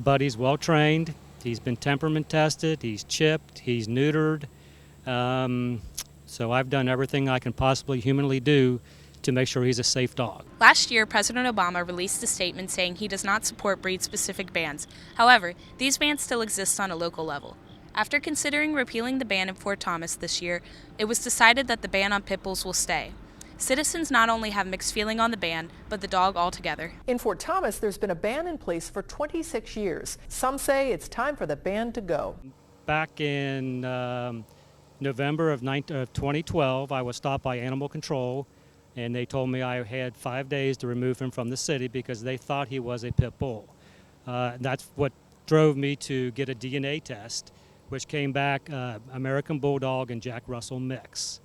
Buddy's well trained. He's been temperament tested. He's chipped. He's neutered. So I've done everything I can possibly humanly do to make sure he's a safe dog. Last year, President Obama released a statement saying he does not support breed-specific bans. However, these bans still exist on a local level. After considering repealing the ban in Fort Thomas this year, it was decided that the ban on pit bulls will stay. Citizens not only have mixed feeling on the ban, but the dog altogether. In Fort Thomas, there's been a ban in place for 26 years. Some say it's time for the ban to go. Back in November of 2012, I was stopped by animal control, and they told me I had 5 days to remove him from the city because they thought he was a pit bull. That's what drove me to get a DNA test, which came back American Bulldog and Jack Russell mix.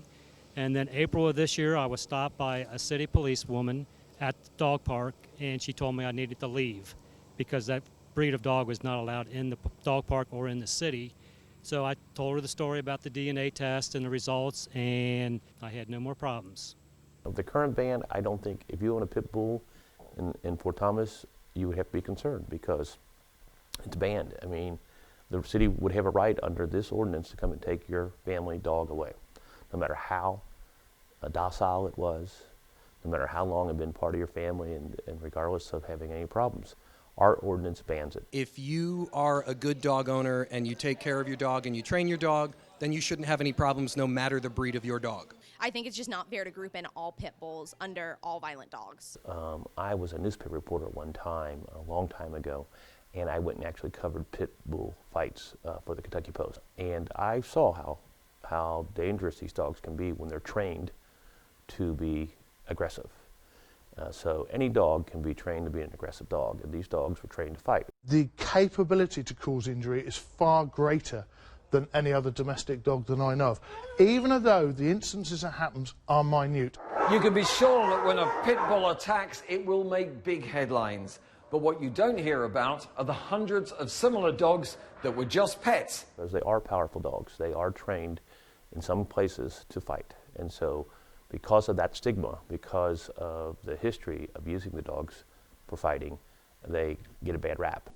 And then April of this year, I was stopped by a city policewoman at the dog park, and she told me I needed to leave because that breed of dog was not allowed in the dog park or in the city. So I told her the story about the DNA test and the results, and I had no more problems. The current ban, I don't think, if you own a pit bull in Fort Thomas, you would have to be concerned because it's banned. I mean, the city would have a right under this ordinance to come and take your family dog away, no matter how docile it was, no matter how long it had been part of your family, and regardless of having any problems. Our ordinance bans it. If you are a good dog owner and you take care of your dog and you train your dog, then you shouldn't have any problems no matter the breed of your dog. I think it's just not fair to group in all pit bulls under all violent dogs. I was a newspaper reporter one time, a long time ago, and I went and actually covered pit bull fights for the Kentucky Post. And I saw how dangerous these dogs can be when they're trained to be aggressive. So any dog can be trained to be an aggressive dog, and these dogs were trained to fight. The capability to cause injury is far greater than any other domestic dog that I know of, even though the instances that happens are minute. You can be sure that when a pit bull attacks, it will make big headlines. But what you don't hear about are the hundreds of similar dogs that were just pets. Because they are powerful dogs. They are trained in some places to fight. And so because of that stigma, because of the history of using the dogs for fighting, they get a bad rap.